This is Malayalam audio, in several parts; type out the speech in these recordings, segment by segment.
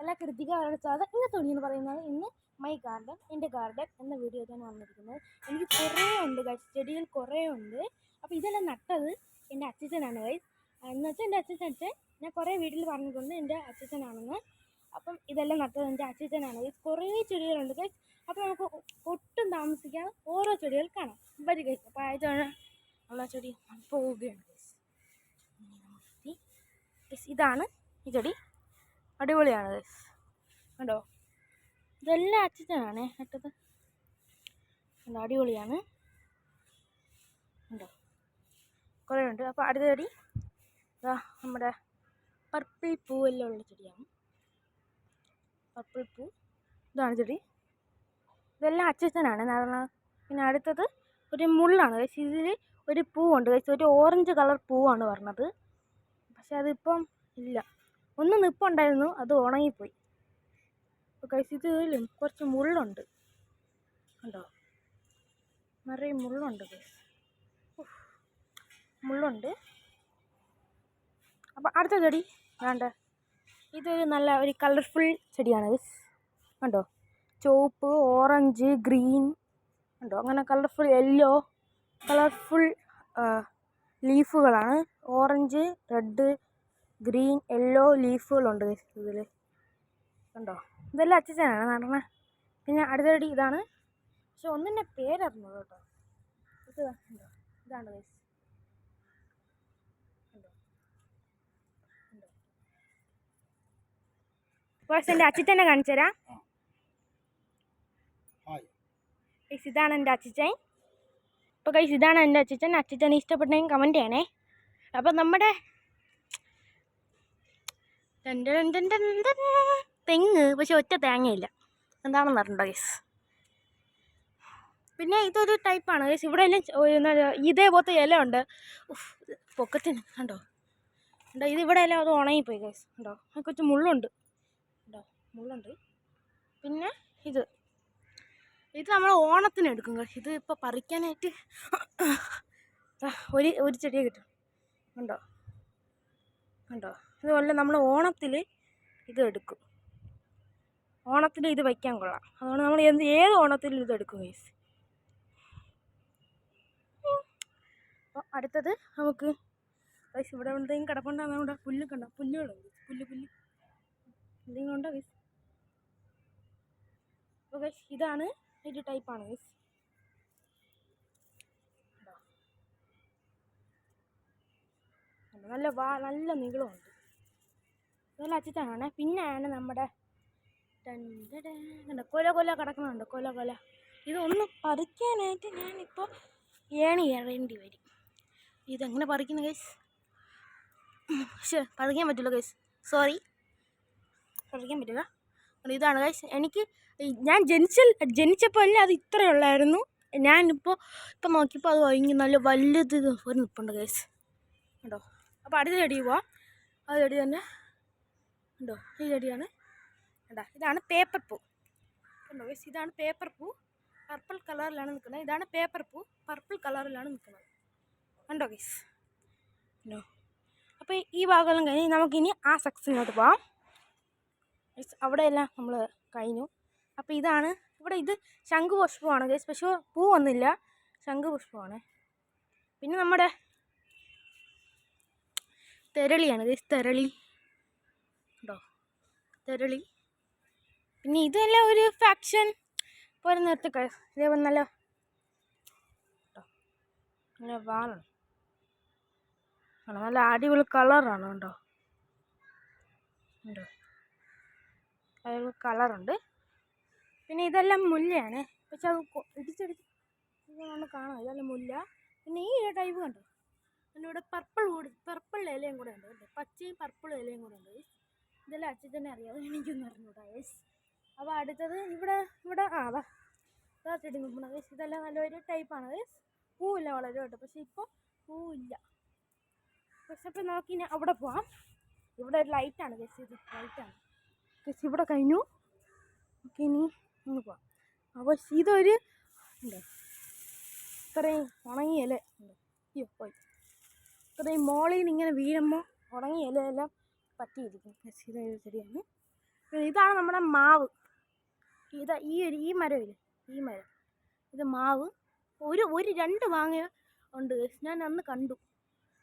എല്ലാ കൃതിക വളർത്താതെ ഇന്ന് തുണിയെന്ന് പറയുന്നത് ഇന്ന് മൈ ഗാർഡൻ എൻ്റെ ഗാർഡൻ എന്ന വീഡിയോ ഞാൻ വന്നിരിക്കുന്നത്. എനിക്ക് കുറേ ഉണ്ട് ഗൈസ്, ചെടികൾ കുറേ ഉണ്ട്. അപ്പോൾ ഇതെല്ലാം നട്ടത് എൻ്റെ അച്ഛനാണ് ഗൈസ്. എന്ന് വെച്ചാൽ എൻ്റെ അച്ഛൻ ഞാൻ കുറേ വീട്ടിൽ പറഞ്ഞിട്ടുണ്ട് എൻ്റെ അച്ഛനാണെന്ന്. അപ്പം ഇതെല്ലാം നട്ടത് എൻ്റെ അച്ഛനാണ് ഗൈസ്. കുറേ ചെടികളുണ്ട് ഗൈസ്. അപ്പോൾ നമുക്ക് ഒട്ടും താമസിക്കാതെ ഓരോ ചെടികൾ കാണാം. വരി ഗൈസ്. അപ്പോൾ ആയതാണ് ഉള്ള ചെടി പോവുകയാണ് ഗൈസ്. ഇതാണ് ഈ ചെടി, അടിപൊളിയാണ് ഗൈസ്. കണ്ടോ, ഇതെല്ലാം അച്ഛനാണ് നട്ടത്. കണ്ടോ, അടിപൊളിയാണ്. കണ്ടോ, കുറേ ഉണ്ട്. അപ്പോൾ അടുത്ത ചെടി ഇതാ നമ്മുടെ പർപ്പിൾ പൂവെല്ലാം ഉള്ള ചെടിയാണ്. പർപ്പിൾ പൂ, ഇതാണ് ചെടി. ഇതെല്ലാം അച്ഛനാണ് നടന്നത്. പിന്നെ അടുത്തത് ഒരു മുള്ളാണ് ഗൈസ്. ഇതിൽ ഒരു പൂവുണ്ട് ഗൈസ്, ഒരു ഓറഞ്ച് കളർ പൂവാണ് പറഞ്ഞത്. പക്ഷെ അതിപ്പം ഇല്ല. ഒന്ന് നിപ്പുണ്ടായിരുന്നു, അത് ഉണങ്ങിപ്പോയി. അപ്പോൾ ഗൈസ് ഇതിലും കുറച്ച് മുള്ളുണ്ട്. കണ്ടോ, നിറയെ മുള്ളുണ്ട് ഗൈസ്, മുള്ളുണ്ട്. അപ്പോൾ അടുത്ത ചെടി വേണ്ട, ഇതൊരു നല്ല ഒരു കളർഫുൾ ചെടിയാണ് ഗൈസ്. കണ്ടോ, ചുവപ്പ്, ഓറഞ്ച്, ഗ്രീൻ, കണ്ടോ, അങ്ങനെ കളർഫുൾ യെല്ലോ കളർഫുൾ ലീഫുകളാണ്. ഓറഞ്ച്, റെഡ്, ഗ്രീൻ, യെല്ലോ ലീഫുകളുണ്ട് ഇതിൽ. കണ്ടോ, ഇതെല്ലാം അച്ഛനാണ് നടണേ. പിന്നെ അടുത്ത ചെടി ഇതാണ്. പക്ഷെ ഒന്നിൻ്റെ പേരറിഞ്ഞത് കേട്ടോ. ഇത് കണ്ടോ, ഇതാണ് ഗൈസ്. കണ്ടോ, കണ്ടോ. പക്ഷെ എൻ്റെ അച്ഛനെ കാണിച്ചു തരാം. ഇതാണ് എൻ്റെ അച്ഛൻ. അപ്പോൾ ഗൈസ് ഇതാണ് എൻ്റെ അച്ഛൻ. അച്ഛനെ ഇഷ്ടപ്പെട്ടെങ്കിൽ കമൻറ്റ് ചെയ്യണേ. അപ്പം നമ്മുടെ തെങ്ങ് പക്ഷെ ഒറ്റ തേങ്ങയില്ല, എന്താണെന്ന് അറിയണ്ടോ ഗൈസ്. പിന്നെ ഇതൊരു ടൈപ്പാണ് ഗൈസ്. ഇവിടെ എല്ലാം ഇതേപോലത്തെ ഇല ഉണ്ട്. പൊക്കത്തിന് കണ്ടോ, കണ്ടോ, ഇത് ഇവിടെ എല്ലാം അത് ഉണങ്ങിപ്പോയി ഗൈസ്. കണ്ടോ, കുറച്ച് മുള്ളുണ്ട്. കണ്ടോ, മുള്ളുണ്ട്. പിന്നെ ഇത് നമ്മൾ ഓണത്തിന് എടുക്കും ഗൈസ്. ഇത് ഇപ്പോൾ പറിക്കാനായിട്ട് ഒരു ചെടിയെ കിട്ടും. കണ്ടോ, കണ്ടോ, ഇതുപോലെ നമ്മൾ ഓണത്തിൽ ഇത് എടുക്കും. ഓണത്തിൽ ഇത് വയ്ക്കാൻ കൊള്ളാം. അതുകൊണ്ട് നമ്മൾ ഏത് ഓണത്തിലും ഇത് എടുക്കും ഗൈസ്. അപ്പോൾ അടുത്തത് നമുക്ക് ഗൈസ് ഇവിടെ എന്തെങ്കിലും കിടപ്പുണ്ടാകും. നമ്മുടെ പുല്ല് കണ്ടോ, പുല്ലുകളുണ്ട്, പുല്ല് എന്തെങ്കിലും ഉണ്ടോ ഗൈസ്. അപ്പോൾ ഗൈസ് ഇതാണ് ഒരു ടൈപ്പാണ് ഗൈസ്. നല്ല നീളമുണ്ട്. ഇതെല്ലാം അച്ഛനാണ്. പിന്നെയാണ് നമ്മുടെ കൊല കിടക്കുന്നുണ്ട്. കൊല ഇതൊന്ന് പറിക്കാനായിട്ട് ഞാനിപ്പോൾ ഏണി കയറേണ്ടി വരും. ഇതെങ്ങനെ പറിക്കുന്നു ഗൈസ്? പക്ഷേ പറിക്കാൻ പറ്റില്ല ഗൈസ്, സോറി, പറിക്കാൻ പറ്റില്ല. ഇതാണ് ഗൈസ്. ഞാൻ ജനിച്ചപ്പോൾ അല്ലേ അത് ഇത്രയേ ഉള്ളായിരുന്നു. ഇപ്പം നോക്കിയപ്പോൾ അത് കഴിഞ്ഞ് നല്ല വലുത് ഒരു നിൽപ്പുണ്ട് ഗൈസ്. കണ്ടോ. അപ്പോൾ അടുത്ത ചെടി പോവാം. ആ ചെടി തന്നെ ഉണ്ടോ, ഈ ചെടിയാണ്. കണ്ടോ, ഇതാണ് പേപ്പർ പൂ. കണ്ടോ ഗൈസ്, ഇതാണ് പേപ്പർ പൂ. പർപ്പിൾ കളറിലാണ് നിൽക്കുന്നത്. ഇതാണ് പേപ്പർ പൂ, പർപ്പിൾ കളറിലാണ് നിൽക്കുന്നത്. കണ്ടോ ഗൈസ്, കണ്ടോ. അപ്പോൾ ഈ ഭാഗമെല്ലാം കഴിഞ്ഞ് നമുക്കിനി ആ സെക്ഷനിലോട്ട് പോവാം. അവിടെയെല്ലാം നമ്മൾ കഴിഞ്ഞു. അപ്പോൾ ഇതാണ് ഇവിടെ, ഇത് ശംഖുപുഷ്പമാണ് ഗൈസ്. പക്ഷേ പൂ വന്നില്ല, ശംഖുപുഷ്പമാണ്. പിന്നെ നമ്മുടെ തെരളിയാണ് ഗൈസ്, തെരളി ഉണ്ടോ, തെരളി. പിന്നെ ഇതെല്ലാം ഒരു ഫാക്ഷൻ പോലെ നിർത്തിക്ക. ഇതേപോലെ നല്ല വാലാണ്, നല്ല അടിപൊളി കളറാണ്. കണ്ടോ, ഉണ്ടോ, അടിപൊളി കളറുണ്ട്. പിന്നെ ഇതെല്ലാം മുല്ലയാണ്. പക്ഷെ അത് ഇടിച്ചടിച്ച് നമ്മൾ കാണാം. ഇതെല്ലാം മുല്ല. പിന്നെ ഈ ടൈപ്പ് കണ്ടോ, പിന്നെ ഇവിടെ പർപ്പിൾ ഇലയും കൂടെ ഉണ്ട്. പച്ചയും പർപ്പിൾ ഇലയും കൂടെ ഉണ്ട്. ഇതെല്ലാം അച്ഛനെ അറിയാതെ എനിക്കൊന്നും അറിഞ്ഞൂടാ ഗൈസ്. അപ്പോൾ അടുത്തത് ഇവിടെ അതാ ചെടി നോക്കണം ഗൈസ്. ഇതെല്ലാം നല്ലൊരു ടൈപ്പാണ് ഗൈസ്. പൂവില്ല വളരെ കേട്ടോ, പക്ഷെ ഇപ്പോൾ പൂവില്ല. പക്ഷെ അപ്പോൾ നോക്കി ഇനി അവിടെ പോവാം. ഇവിടെ ഒരു ലൈറ്റാണ് ഗൈസ്, ഇത് ലൈറ്റാണ് ഗൈസ്. ഇവിടെ കഴിഞ്ഞു. ഓക്കെ, ഇനി ഒന്ന് പോവാം. അപ്പോൾ ഇതൊരു ഉണ്ടോ, ഇത്രയും ഉണങ്ങിയ ഇല ഉണ്ട്. അയ്യോ പോയി. ഇത്രയും മോളിൽ നിന്ന് ഇങ്ങനെ വീഴുമ്പോൾ ഉണങ്ങിയ ഇലയെല്ലാം പറ്റിയിരിക്കും. ഇതൊരു ചെടിയാണ്. ഇതാണ് നമ്മുടെ മാവ്. ഈ മരമില്ലേ, ഈ മരം, ഇത് മാവ്. ഒരു 2 മാങ്ങ ഉണ്ട്. ഞാൻ അന്ന് കണ്ടു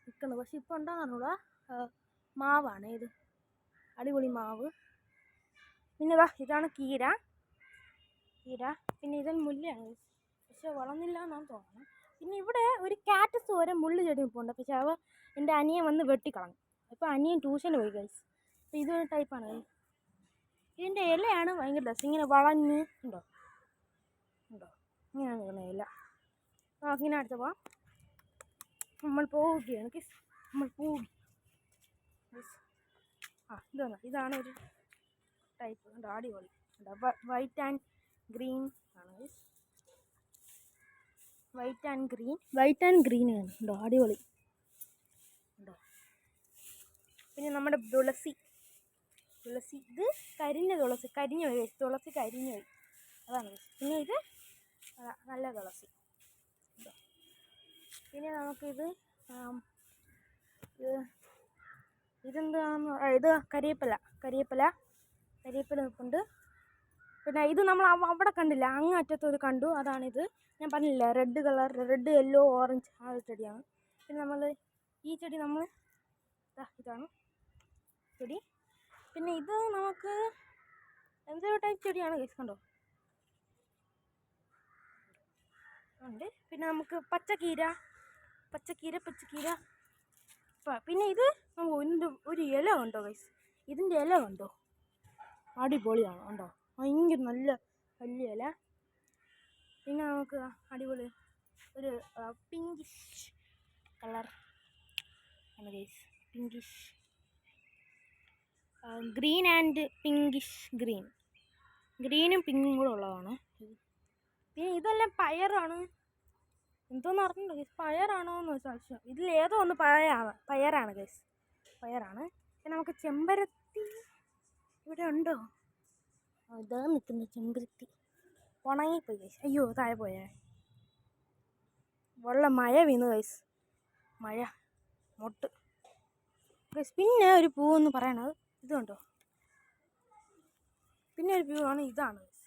നിൽക്കുന്നത്, പക്ഷെ ഇപ്പോൾ ഉണ്ടാകാനുള്ള മാവാണ് ഇത്. അടിപൊളി മാവ്. പിന്നെ ഇതാണ് കീര. പിന്നെ ഇതൊരു മുല്ലയാണ്, പക്ഷെ വളർന്നില്ല എന്നാണ് തോന്നുന്നത്. പിന്നെ ഇവിടെ ഒരു കാറ്റസ് വരെ മുള്ളു ചെടി നിൽപ്പുണ്ട്, പക്ഷെ എൻ്റെ അനിയൻ വന്ന് വെട്ടിക്കളഞ്ഞു. അപ്പോൾ അനിയൻ ട്യൂഷന് പോയി ഗൈസ്. അപ്പോൾ ഇതൊരു ടൈപ്പാണ് ഗൈസ്. ഇതിൻ്റെ ഇലയാണ് ഭയങ്കര രസം, ഇങ്ങനെ വളഞ്ഞ് ഉണ്ടോ ഇങ്ങനെയാണ് നിൽക്കുന്ന ഇല. ഇങ്ങനെ അടുത്തപ്പോൾ നമ്മൾ പോവുകയാണ് ഗൈസ്. നമ്മൾ പോവുക. ഇതാണ് ഒരു ടൈപ്പ്. ഉണ്ടോ, അടിപൊളി. വൈറ്റ് ആൻഡ് ഗ്രീൻ ആണ് ഗൈസ്. വൈറ്റ് ആൻഡ് ഗ്രീൻ ആണ്. ഉണ്ടോ, അടിപൊളി ഉണ്ടോ. പിന്നെ നമ്മുടെ തുളസി. ഇത് കരിഞ്ഞ തുളസി, കരിഞ്ഞു പോയി. അതാണ്. പിന്നെ ഇത് നല്ല തുളസി. പിന്നെ നമുക്കിത് ഇതെന്താണെന്ന്, ഇത് കരിയേപ്പില നിൽപ്പുണ്ട്. പിന്നെ ഇത് നമ്മൾ അവിടെ കണ്ടില്ല, അങ്ങ് അറ്റത്തൊരു കണ്ടു, അതാണിത്. ഞാൻ പറഞ്ഞില്ല, റെഡ് യെല്ലോ ഓറഞ്ച് ആ ഒരു ചെടിയാണ്. പിന്നെ നമ്മൾ ഈ ചെടി ഇതാണ് ചെടി. പിന്നെ ഇത് നമുക്ക് എന്തൊരു ടൈപ്പ് ചെടിയാണ് ഗൈസ്, കണ്ടോ ഉണ്ട്. പിന്നെ നമുക്ക് പച്ചക്കീര. പിന്നെ ഇത് ഇതിൻ്റെ ഒരു ഇല കണ്ടോ ഗൈസ്, ഇതിൻ്റെ ഇല കണ്ടോ, അടിപൊളിയാണ് കണ്ടോ, ഭയങ്കര നല്ല വലിയ ഇല. പിന്നെ നമുക്ക് അടിപൊളി ഒരു പിങ്കിഷ് കളർ ആണ് guys, pinkish green and pinkish ഗ്രീനും പിങ്കും കൂടെ ഉള്ളതാണ്. പിന്നെ ഇതെല്ലാം പയറാണ്, എന്തോന്ന് അറിഞ്ഞില്ല ഗൈസ്, പയറാണോ എന്ന് സംശയം. ഇതിലേതോ ഒന്ന് പയറാണ് ഗൈസ്, പയറാണ്. പിന്നെ നമുക്ക് ചെമ്പരത്തി ഇവിടെ ഉണ്ടോ, ഇതാ നിൽക്കുന്ന ചെമ്പരത്തി ഉണങ്ങിപ്പോയി ഗൈസ്. അയ്യോ, താഴെ പോയേ, മഴ വീണു ഗൈസ്, മഴ മൊട്ട് ഗൈസ്. പിന്നെ ഒരു പൂവെന്ന് പറയണത് ഇതുണ്ടോ, പിന്നെ ഒരു പൂവാണ്, ഇതാണ് ഗൈസ്,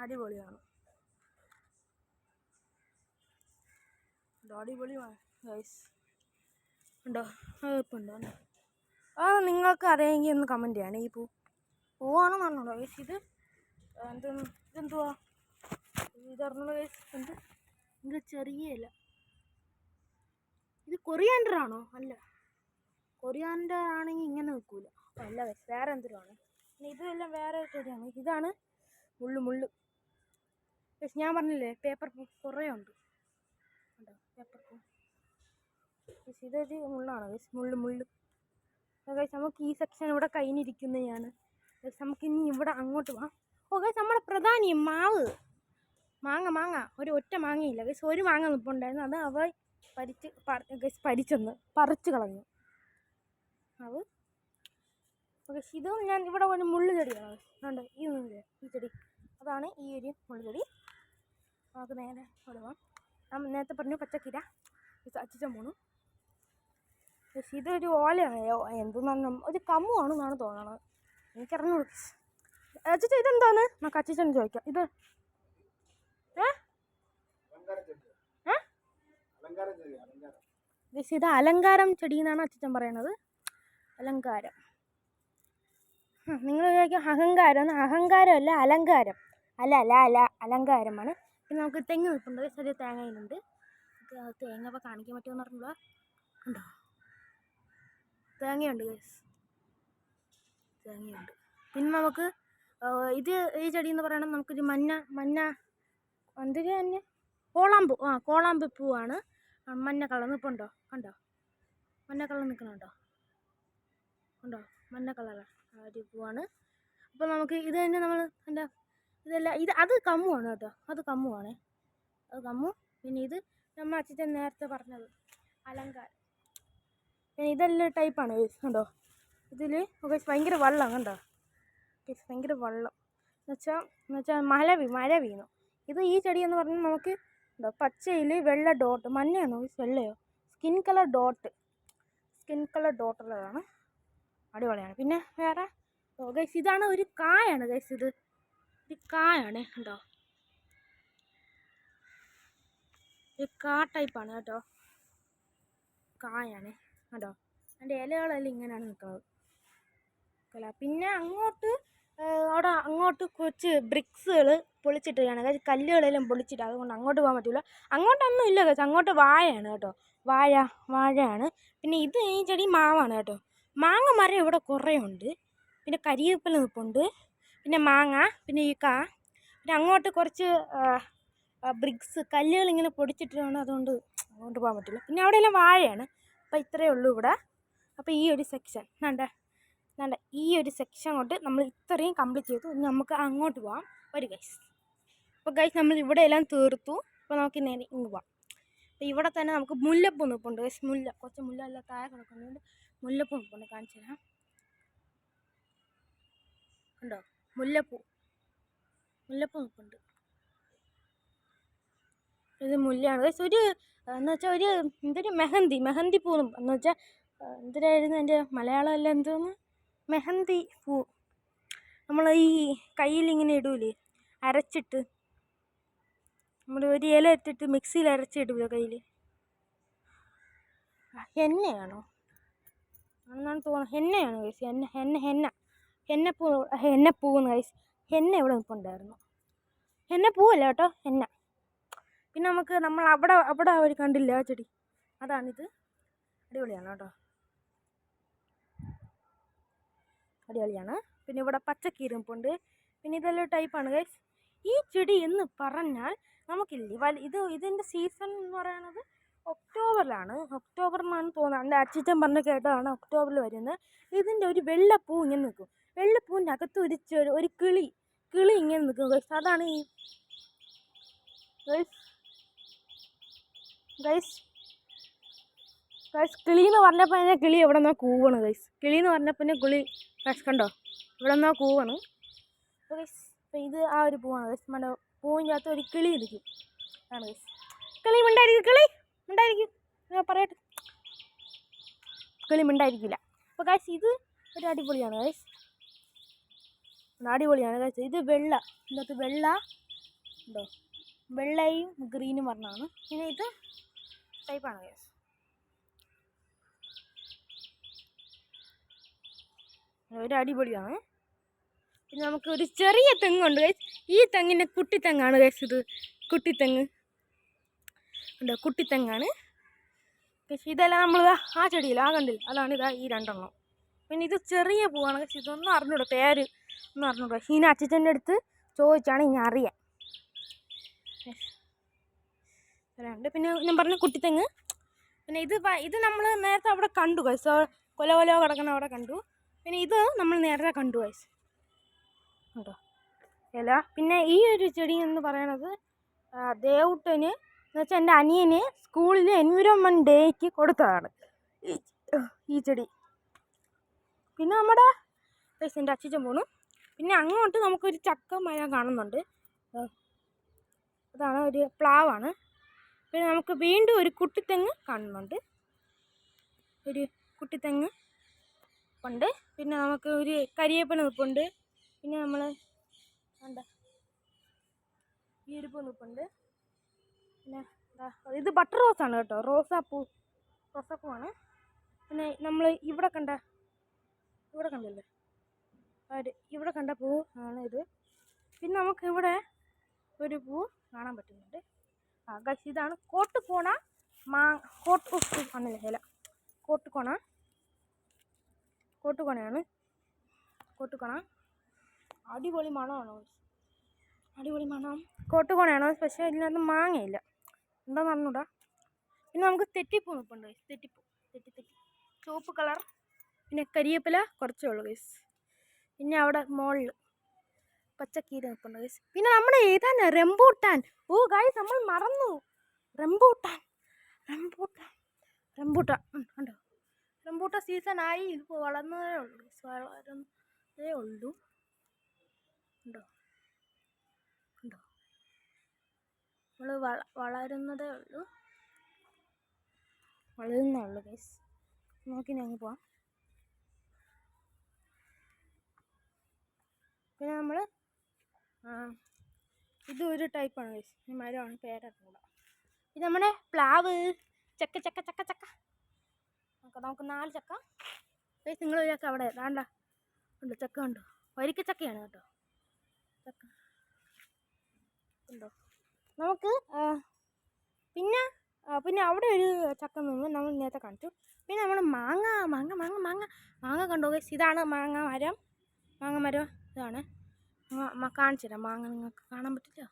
അടിപൊളിയാണ്. അടിപൊളി ഗൈസ് ഉണ്ടോ, ഇപ്പം ഉണ്ടോ. നിങ്ങൾക്ക് അറിയാമെങ്കിൽ ഒന്ന് കമൻറ്റ് ചെയ്യണേ. ഈ പൂവാണെന്നാണോ ഗൈസ്. ഇതെന്തുവാ ഇതറിഞ്ഞുള്ള ഗൈസ്, ഇത് ചെറിയ ഇല. ഇത് കൊറിയാൻഡർ ആണോ? അല്ല, കൊറിയാൻഡർ ആണെങ്കിൽ ഇങ്ങനെ നിൽക്കൂല. അല്ല ഗൈസ്, വേറെ എന്തിനാണ്. പിന്നെ ഇതെല്ലാം വേറെ ചെടിയാണ്. ഇതാണ് മുള്ളു ഗൈസ്. ഞാൻ പറഞ്ഞില്ലേ, പേപ്പർ പൂ കുറേ ഉണ്ട്. പേപ്പർ പൂ ഗൈസ്, ഇതൊരു മുള്ളാണ് ഗൈസ്, മുള്ളു ഗൈസ്. നമുക്ക് ഈ സെക്ഷൻ ഇവിടെ കഴിഞ്ഞിരിക്കുന്നതാണ് ഗൈസ്. നമുക്കിനി ഇവിടെ അങ്ങോട്ട് പോവാം. ഗൈസ്, നമ്മുടെ പ്രധാനി മാങ്ങ ഒരു ഒറ്റ മാങ്ങയില്ല ഗൈസ്. ഒരു മാങ്ങ നിൽപ്പുണ്ടായിരുന്നു, അത് പറിച്ച് കളഞ്ഞു ഗൈസ്. ഇത് ഞാൻ ഇവിടെ ഒരു മുള്ളു ചെടിയാണ് ഉണ്ട്, ഈ ചെടി, അതാണ് ഈ ഒരു മുള്ളു ചെടി. നമുക്ക് നേരെ ഇവിടെ പോകാം. ഞാൻ നേരത്തെ പറഞ്ഞു പച്ചക്കീര, അച്ചിച്ചൻ പോണു ഗൈസ്. ഇതൊരു ഓലയോ എന്തെന്നാണ്, ഒരു കമ്മുവാണെന്നാണ് തോന്നണത്, എനിക്കറിഞ്ഞു. അച്ചിച്ച ഇതെന്താണ്? നമുക്ക് അച്ചിച്ചൻ ചോദിക്കാം. ഇത് ഇത് അലങ്കാരം ചെടി എന്നാണ് അച്ചിച്ചൻ പറയണത്. അലങ്കാരം. നിങ്ങൾ ചോദിക്കും അഹങ്കാരം. അഹങ്കാരമല്ല, അലങ്കാരം. അല്ല അലങ്കാരമാണ്. പിന്നെ നമുക്ക് തെങ്ങ് നിൽപ്പുണ്ട്, ചെറിയ തേങ്ങയിലുണ്ട്. തേങ്ങ അപ്പോൾ കാണിക്കാൻ പറ്റുമെന്ന് പറഞ്ഞില്ല, ഉണ്ടോ, തേങ്ങയുണ്ട് ഗൈസ്, തേങ്ങയുണ്ട്. പിന്നെ നമുക്ക് ഈ ചെടി എന്ന് പറയുന്നത് നമുക്കൊരു മഞ്ഞ എന്തൊരു തന്നെ കോളാമ്പ് പൂവാണ്. മഞ്ഞ കളർ നിൽപ്പുണ്ടോ, കണ്ടോ, മഞ്ഞ കളർ നിൽക്കുന്നുണ്ടോ, ഉണ്ടോ, മഞ്ഞ കളർ ഒരു പൂവാണ്. അപ്പോൾ നമുക്ക് ഇത് തന്നെ നമ്മൾ അത് കമ്മുവാണ് കേട്ടോ, അത് കമ്മുവാണ്. പിന്നെ ഇത് നമ്മൾ അച്ഛൻ നേരത്തെ പറഞ്ഞത് അലങ്കാരം. പിന്നെ ഇതെല്ലാം ടൈപ്പാണ് ഗൈസ്, കണ്ടോ. ഇതിൽ ഭയങ്കര വെള്ളം കണ്ടോ ഗൈസ്, ഭയങ്കര വെള്ളം എന്നുവെച്ചാൽ മഴ വീണു. ഈ ചെടി എന്ന് പറഞ്ഞാൽ നമുക്ക് ഉണ്ടോ, പച്ചയിൽ വെള്ള ഡോട്ട്, മഞ്ഞയാണോ വെള്ളയോ, സ്കിൻ കളർ ഡോട്ടുള്ളതാണ്, അടിപൊളിയാണ്. പിന്നെ വേറെ ഓ ഗൈസ്, ഇതാണ് ഒരു കായാണ് ഗൈസ്. ഇത് ഒരു കായാണ് കേട്ടോ. ഒരു കാ ടൈപ്പാണ് കേട്ടോ. കായാണ് കേട്ടോ. അതിൻ്റെ ഇലകളെല്ലാം ഇങ്ങനെയാണ് നിൽക്കുന്നത്. പിന്നെ അങ്ങോട്ട് കുറച്ച് ബ്രിക്സുകൾ പൊളിച്ചിട്ടാണ്, അതായത് കല്ലുകളെല്ലാം പൊളിച്ചിട്ട്, അതുകൊണ്ട് അങ്ങോട്ട് പോകാൻ പറ്റില്ല. അങ്ങോട്ടൊന്നും ഇല്ല കേട്ടോ, അങ്ങോട്ട് വാഴയാണ് കേട്ടോ. വാഴയാണ്. പിന്നെ ഈ ചെടി മാവാണ് കേട്ടോ. മാങ്ങ മരം ഇവിടെ കുറേ ഉണ്ട്. പിന്നെ കരിവേപ്പില നിൽപ്പുണ്ട്, പിന്നെ മാങ്ങ, പിന്നെ ഈ പിന്നെ അങ്ങോട്ട് കുറച്ച് ബ്രിക്സ് കല്ലുകൾ ഇങ്ങനെ പൊടിച്ചിട്ടാണ്, അതുകൊണ്ട് അങ്ങോട്ട് പോകാൻ പറ്റില്ല. പിന്നെ അവിടെയെല്ലാം വാഴയാണ്. അപ്പോൾ ഇത്രയേ ഉള്ളൂ ഇവിടെ. അപ്പോൾ ഈ ഒരു സെക്ഷൻ ഈ ഒരു സെക്ഷൻ കൊണ്ട് നമ്മൾ ഇത്രയും കംപ്ലീറ്റ് ചെയ്തു. ഇനി നമുക്ക് അങ്ങോട്ട് പോകാം. ഒരു ഗൈസ്. അപ്പോൾ ഗൈസ്, നമ്മൾ ഇവിടെ എല്ലാം തീർത്തു. അപ്പോൾ നമുക്ക് നേരെ ഇങ്ങ് പോകാം. അപ്പോൾ ഇവിടെ തന്നെ നമുക്ക് മുല്ലപ്പൂ നിൽപ്പുണ്ട് ഗൈസ്. കുറച്ച് മുല്ല എല്ലാം താഴെ കിടക്കുന്നുണ്ട്. മുല്ലപ്പൂ നിൽപ്പുണ്ട്, കാണിച്ചു തരാം. ഉണ്ടോ മുല്ലപ്പൂ നിൽപ്പുണ്ട്. ഇത് മുല്ലയാണ് ഗൈസ്. എന്ന് വെച്ചാൽ എന്തൊരു മെഹന്തി പൂ എന്ന് വെച്ചാൽ എന്തിനായിരുന്നു എൻ്റെ മലയാളം എല്ലാം എന്തോന്ന്, മെഹന്തി പൂ. നമ്മൾ ഈ കയ്യിലിങ്ങനെ ഇടൂലേ, അരച്ചിട്ട്, നമ്മൾ ഒരു ഇല ഇട്ടിട്ട് മിക്സിയിൽ അരച്ചിടൂലോ കയ്യിൽ. ഹെന്നയാണോ എന്നാണ് തോന്നുന്നത്. ഹെന്നയാണ് ഗൈസ്. ഹെന്നപ്പൂന്ന് ഗൈസ്. ഹെന്ന ഇവിടെ നിൽപ്പുണ്ടായിരുന്നു. ഹെന്നപ്പൂവല്ല കേട്ടോ, ഹെന്ന. പിന്നെ നമ്മൾ അവിടെ അവർ കണ്ടില്ല ആ ചെടി, അതാണിത്. അടിപൊളിയാണ് കേട്ടോ, അടിപൊളിയാണ്. പിന്നെ ഇവിടെ പച്ചക്കീര നിൽപ്പുണ്ട്. പിന്നെ ഇതെല്ലാം ടൈപ്പാണ് ഗൈസ്. ഈ ചെടി എന്ന് പറഞ്ഞാൽ നമുക്കില്ലേ, ഇതിൻ്റെ സീസൺ എന്ന് പറയുന്നത് ഒക്ടോബറിലാണ് തോന്നുന്നത്. എൻ്റെ അച്ഛൻ പറഞ്ഞ് കേട്ടതാണ്, ഒക്ടോബറിൽ വരുന്നത്. ഇതിൻ്റെ ഒരു വെള്ളപ്പൂ ഇങ്ങനെ നിൽക്കും. വെള്ളപ്പൂവിൻ്റെ അകത്ത് ഒരു കിളി ഇങ്ങനെ നിൽക്കും ഗൈസ്. അതാണ് ഈ ഗൈസ് കിളി എന്ന് പറഞ്ഞപ്പോൾ തന്നെ കിളി എവിടെ നിന്നോ കൂവണ് ഗൈസ്. കിളി എന്ന് പറഞ്ഞപ്പോൾ തന്നെ ഗൈസ് കണ്ടോ, ഇവിടെ നിന്നോ കൂവണ്. അപ്പോൾ ഗൈസ്, അപ്പോൾ ഇത് ആ ഒരു പൂവാണ് ഗൈസ്. നമ്മുടെ പൂവിൻ്റെ അകത്ത് ഒരു കിളി ഇരിക്കും. അതാണ് ഗൈസ്. കിളി മിണ്ടായിരിക്കും പറയട്ടെ, കിളി മിണ്ടായിരിക്കില്ല. അപ്പോൾ ഗൈസ്, ഇത് ഒരു അടിപൊളിയാണ് ഗൈസ്. ഇത് ഇതിനകത്ത് വെള്ള ഉണ്ടോ, വെള്ളയും ഗ്രീനും പറഞ്ഞാണ്. പിന്നെ ഇത് ടൈപ്പാണ് ഗൈസ്. ഒരു അടിപൊളിയാണ്. പിന്നെ നമുക്ക് ഒരു ചെറിയ തെങ്ങുണ്ട് ഗൈസ്. ഈ തെങ്ങിൻ്റെ കുട്ടിത്തെങ്ങാണ് ഗൈസ്. ഇത് കുട്ടിത്തെങ്ങ് ഉണ്ടോ, കുട്ടിത്തെങ്ങാണ് ഗൈസ്. ഇതെല്ലാം നമ്മൾ ആ ചെടിയില്ല, ആ കണ്ടില്ല, അതാണ് ഇതാ ഈ രണ്ടെണ്ണം. പിന്നെ ഇത് ചെറിയ പൂവാണ് ഗൈസ്. ഇതൊന്നും അറിഞ്ഞൂടോ, പേര് ഒന്നും അറിഞ്ഞൂടോ. ഇനി അച്ഛൻ്റെ അടുത്ത് ചോദിച്ചാണ് ഇനി അറിയാൻ. പിന്നെ ഞാൻ പറഞ്ഞ കുട്ടിത്തെങ്ങ്. പിന്നെ ഇത് നമ്മൾ നേരത്തെ അവിടെ കണ്ടു ഗൈസ്, കൊല കിടക്കുന്ന അവിടെ കണ്ടു. പിന്നെ ഇത് നമ്മൾ നേരത്തെ കണ്ടു ഗൈസ് കേട്ടോ, ഇല. പിന്നെ ഈ ഒരു ചെടി എന്ന് പറയണത് ദേവുട്ടന് എന്ന് വെച്ചാൽ എൻ്റെ അനിയന് സ്കൂളിൽ എൻവിറോൺമെൻറ്റ് ഡേക്ക് കൊടുത്തതാണ് ഈ ചെടി. പിന്നെ നമ്മുടെ ഗൈസ് എൻ്റെ അച്ഛൻ പോണു. പിന്നെ അങ്ങോട്ട് നമുക്കൊരു ചക്ക മരം കാണുന്നുണ്ട്, അതാണ് ഒരു പ്ലാവാണ്. പിന്നെ നമുക്ക് വീണ്ടും ഒരു കുട്ടിത്തെങ്ങ് കാണുന്നുണ്ട്, ഒരു കുട്ടിത്തെങ്ങ് ഉണ്ട്. പിന്നെ നമുക്ക് ഒരു കരിയേപ്പന നിൽപ്പുണ്ട്. പിന്നെ നമ്മൾ എന്താ ഈ ഒരു പൂ നിൽപ്പുണ്ട്. പിന്നെ ഇത് ബട്ടർ റോസാണ് കേട്ടോ, റോസാപ്പൂവാണ്. പിന്നെ നമ്മൾ ഇവിടെ കണ്ടില്ലേ, ഇവിടെ കണ്ട പൂ ആണ് ഇത്. പിന്നെ നമുക്ക് ഇവിടെ ഒരു പൂ കാണാൻ പറ്റുന്നുണ്ട്. ഗൈസ്, ഇതാണ് കോട്ടുകോണ വന്നില്ല ഇല. കോട്ടുകോണയാണ്. അടിപൊളി മണമാണ്, കോട്ടുകോണയാണ്. പക്ഷേ ഇതിനകത്ത് മാങ്ങയില്ല, എന്താണെന്ന് അറിഞ്ഞൂടാ. പിന്നെ നമുക്ക് തെറ്റിപ്പൂ നിൽപ്പുണ്ട് ഗൈസ്. തെറ്റി ചുവപ്പ് കളർ. പിന്നെ കരിയേപ്പില കുറച്ചേ ഉള്ളൂ ഗൈസ്. പിന്നെ അവിടെ മുകളിൽ പച്ചക്കീര നിൽപ്പുണ്ട് ഗൈസ്. പിന്നെ നമ്മുടെ ഏതാണ് റംബൂട്ടാൻ. ഓ ഗൈസ്, നമ്മൾ മറന്നു, റംബൂട്ടാൻ ഉണ്ടോ. റംബൂട്ടാൻ സീസണായി. ഇതിപ്പോൾ വളർന്നതേ ഉള്ളൂ, ഉണ്ടോ നമ്മൾ വളരുന്നേ ഉള്ളൂ ഗൈസ്. നോക്കി ഞങ്ങൾ പോവാം. പിന്നെ നമ്മൾ ഇതും ഒരു ടൈപ്പാണ് ഗൈസ്. ഈ മരമാണ് പേരറിഞ്ഞൂടാ. ഇത് നമ്മുടെ പ്ലാവ്. ചക്ക ചക്ക ചക്ക ചക്ക നമുക്ക് 4 ചക്ക ഗൈസ്. നിങ്ങൾ ചക്ക അവിടെ വേണ്ട ഉണ്ട്. ചക്ക ഉണ്ടോ? വരിക്കച്ചക്കയാണ് കേട്ടോ ചക്ക ഉണ്ടോ നമുക്ക്. പിന്നെ പിന്നെ അവിടെ ഒരു ചക്ക നിന്ന് നമ്മൾ നേരത്തെ കാണിച്ചു. പിന്നെ നമ്മൾ മാങ്ങ മാങ്ങ മാങ്ങ മാങ്ങ മാങ്ങ കണ്ടോ ഗൈസ്? ഇതാണ് മാങ്ങ മരം. മാങ്ങ മരം ഇതാണ്. കാണിച്ചു തരാം. മാങ്ങ നിങ്ങൾക്ക് കാണാൻ പറ്റില്ല.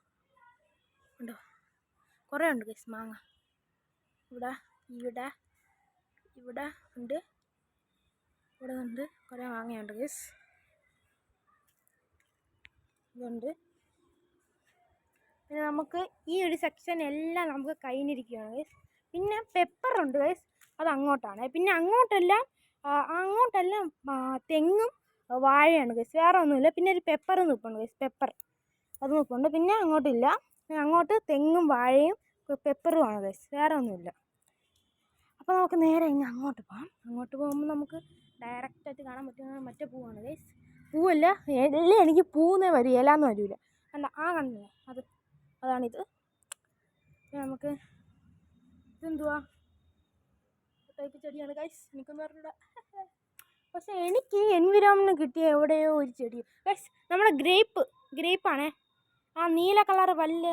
ഉണ്ടോ? കുറേ ഉണ്ട് ഗൈസ് മാങ്ങ. ഇവിടെ ഇവിടെ ഇവിടെ ഉണ്ട്. ഇവിടെ ഉണ്ട് കുറേ മാങ്ങയുണ്ട് ഗൈസ്. ഇതുണ്ട്. പിന്നെ നമുക്ക് ഈ ഒരു സെക്ഷൻ എല്ലാം നമുക്ക് കഴിഞ്ഞിരിക്കുകയാണ് ഗൈസ്. പിന്നെ പെപ്പറുണ്ട് ഗൈസ്. അത് അങ്ങോട്ടാണ്. പിന്നെ അങ്ങോട്ടെല്ലാം തെങ്ങും വാഴയാണ് ഗൈസ്. വേറെ ഒന്നുമില്ല. പിന്നെ ഒരു പെപ്പർ നിൽപ്പുണ്ട് ഗൈസ്. പെപ്പർ അത് നിൽപ്പുണ്ട്. പിന്നെ അങ്ങോട്ടില്ല. അങ്ങോട്ട് തെങ്ങും വാഴയും പെപ്പറുമാണ് ഗൈസ്. വേറെ ഒന്നുമില്ല. അപ്പോൾ നമുക്ക് നേരെ ഇനി അങ്ങോട്ട് പോകാം. അങ്ങോട്ട് പോകുമ്പോൾ നമുക്ക് ഡയറക്റ്റായിട്ട് കാണാൻ പറ്റുന്ന മറ്റേ പൂവാണ് ഗൈസ്. പൂവല്ല, എല്ലാം എനിക്ക് പൂന്നേ വരും, ഇലാന്ന് വരില്ല. കണ്ട കണ്ടില്ലേ? അതാണിത്. നമുക്ക് ഇതെന്തുവാ ടൈപ്പ് ചെടിയാണ് ഗൈസ്. എനിക്കൊന്നും പറഞ്ഞില്ല. പക്ഷേ എനിക്ക് എൻവിരോൺമെൻറ്റ് കിട്ടിയ എവിടെയോ ഒരു ചെടി ഗൈസ്. നമ്മുടെ ഗ്രേപ്പാണേ. ആ നീല കളർ വല്ല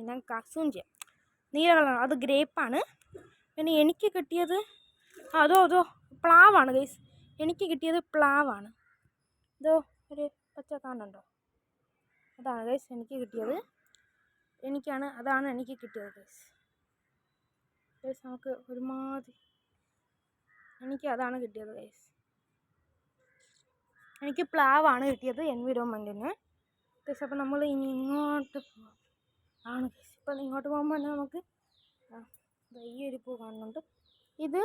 ഞാൻ കസൂം ചെയ്യാം. നീല കളർ അത് ഗ്രേപ്പാണ്. പിന്നെ എനിക്ക് കിട്ടിയത് അതോ പ്ലാവാണ് ഗൈസ്. എനിക്ക് കിട്ടിയത് പ്ലാവാണ്. ഇതോ ഒരു പച്ച കാണുന്നുണ്ടോ? അതാണ് ഗൈസ് എനിക്ക് കിട്ടിയത്. അതാണ് എനിക്ക് കിട്ടിയത് ഗൈസ്. നമുക്ക് ഒരുമാതിരി എനിക്ക് അതാണ് കിട്ടിയത് ഗൈസ്. എനിക്ക് പ്ലാവാണ് കിട്ടിയത് എൻവിരോൺമെൻറ്റിന് ഗൈസ്. അപ്പോൾ നമ്മൾ ഇനി ഇങ്ങോട്ട് പോകാം ആണ് ഗൈസ്. ഇപ്പം ഇങ്ങോട്ട് പോകുമ്പോൾ തന്നെ നമുക്ക് ഈ ഒരു പൂ കാണുന്നുണ്ട്. ഇത്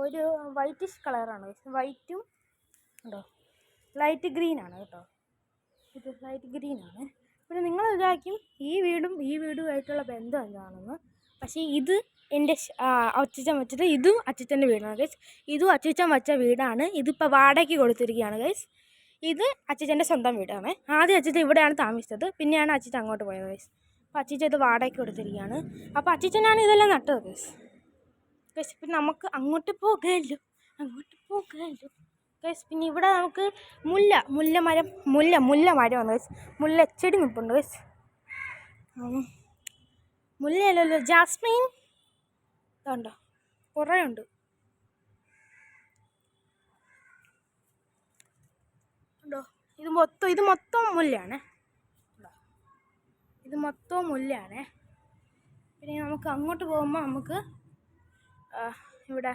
ഒരു വൈറ്റിഷ് കളറാണ് ഗൈസ്. വൈറ്റും ഉണ്ടോ? ലൈറ്റ് ഗ്രീനാണ് കേട്ടോ. ഇത് ലൈറ്റ് ഗ്രീനാണ്. പിന്നെ നിങ്ങൾ വിചാരിക്കും ഈ വീടുമായിട്ടുള്ള ബന്ധം എന്താണെന്ന്. പക്ഷേ ഇത് എൻ്റെ അച്ഛൻ വെച്ചിട്ട് ഇതും അച്ഛൻ്റെ വീടാണ് ഗൈസ്. ഇതും അച്ഛൻ വെച്ച വീടാണ്. ഇതിപ്പോൾ വാടകയ്ക്ക് കൊടുത്തിരിക്കുകയാണ് ഗൈസ്. ഇത് അച്ഛൻ്റെ സ്വന്തം വീടാണ്. ആദ്യം അച്ഛൻ ഇവിടെയാണ് താമസിച്ചത്. പിന്നെയാണ് അച്ഛൻ അങ്ങോട്ട് പോയത് ഗൈസ്. അപ്പോൾ അച്ഛൻ ഇത് വാടകയ്ക്ക് കൊടുത്തിരിക്കുകയാണ്. അപ്പോൾ അച്ഛനാണ് ഇതെല്ലാം നട്ടത് ഗൈസ്. പിന്നെ നമുക്ക് അങ്ങോട്ട് പോകാമല്ലോ ഗൈസ്. പിന്നെ ഇവിടെ നമുക്ക് മുല്ല മരമാണ് ഗൈസ്. മുല്ലച്ചെടി നിൽപ്പുണ്ട് ഗൈസ്. മുല്ലയല്ലല്ലോ, ജാസ്മിൻ ഇതുണ്ടോ? കുറേ ഉണ്ട്. ഉണ്ടോ? ഇത് മൊത്തം മുല്ലയാണ്. ഇത് മൊത്തം മുല്ലയാണ്. പിന്നെ നമുക്ക് അങ്ങോട്ട് പോകുമ്പോൾ നമുക്ക് ഇവിടെ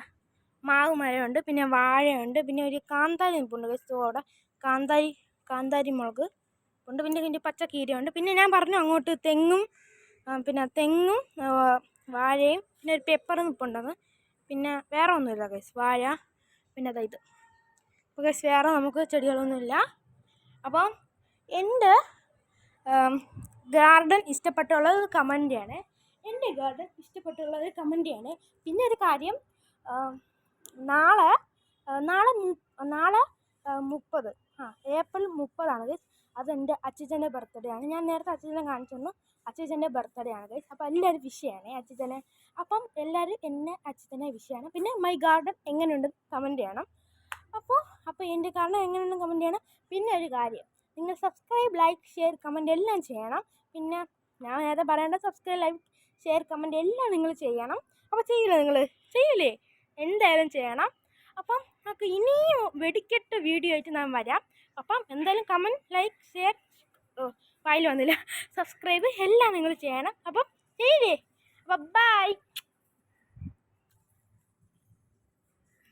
മാവ് മരമുണ്ട്. പിന്നെ വാഴയുണ്ട്. പിന്നെ ഒരു കാന്താരി നിൽപ്പുണ്ട് ഗൈസ്. അവിടെ കാന്താരി മുളക് ഉണ്ട്. പിന്നെ പച്ചക്കീരയുണ്ട്. പിന്നെ ഞാൻ പറഞ്ഞു അങ്ങോട്ട് തെങ്ങും വാഴയും പിന്നെ ഒരു പെപ്പർ നിൽപ്പുണ്ടെന്ന്. പിന്നെ വേറെ ഒന്നുമില്ല ഗൈസ്. വാഴ പിന്നെ ഇത്. അപ്പോൾ ഗൈസ് വേറെ നമുക്ക് ചെടികളൊന്നുമില്ല. അപ്പം എൻ്റെ ഗാർഡൻ ഇഷ്ടപ്പെട്ടുള്ളത് കമൻറ്റ് ചെയ്യണേ. പിന്നെ ഒരു കാര്യം, നാളെ 30 ഏപ്രിൽ 30 ഗൈസ്. അതെൻ്റെ അച്ഛൻ്റെ ബർത്ത്ഡേ ആണ്. ഞാൻ നേരത്തെ അച്ഛനെ കാണിച്ചു തന്നു. അച്ഛൻ്റെ ബർത്ത്ഡേ ആണ് ഗൈസ്. അപ്പോൾ എല്ലാവരും വിഷ് ചെയ്യണേ അച്ഛനെ. അപ്പം എല്ലാവരും എന്നെ അച്ഛനെ വിഷ് ചെയ്യണം. പിന്നെ മൈ ഗാർഡൻ എങ്ങനെയുണ്ടെന്ന് കമൻറ്റ് ചെയ്യണം. അപ്പോൾ എൻ്റെ ഗാർഡൻ എങ്ങനെയുണ്ടെന്ന് കമൻറ്റ് ചെയ്യണം. പിന്നെ ഒരു കാര്യം, നിങ്ങൾ സബ്സ്ക്രൈബ്, ലൈക്ക്, ഷെയർ, കമൻറ്റ് എല്ലാം ചെയ്യണം. പിന്നെ ഞാൻ നേരത്തെ പറയേണ്ട സബ്സ്ക്രൈബ്, ലൈക്ക്, ഷെയർ, കമൻറ്റ് എല്ലാം നിങ്ങൾ ചെയ്യണം. അപ്പോൾ ചെയ്യില്ലേ? എന്തായാലും ചെയ്യണം. അപ്പം നമുക്ക് ഇനിയും വെടിക്കെട്ട് വീഡിയോ ആയിട്ട് ഞാൻ വരാം. അപ്പം എന്തായാലും കമൻറ്റ്, ലൈക്ക്, ഷെയർ, ഫയൽ വന്നില്ല, സബ്സ്ക്രൈബ് എല്ലാം നിങ്ങൾ ചെയ്യണം. അപ്പം ചെയ്യില്ലേ? അപ്പം ബൈ.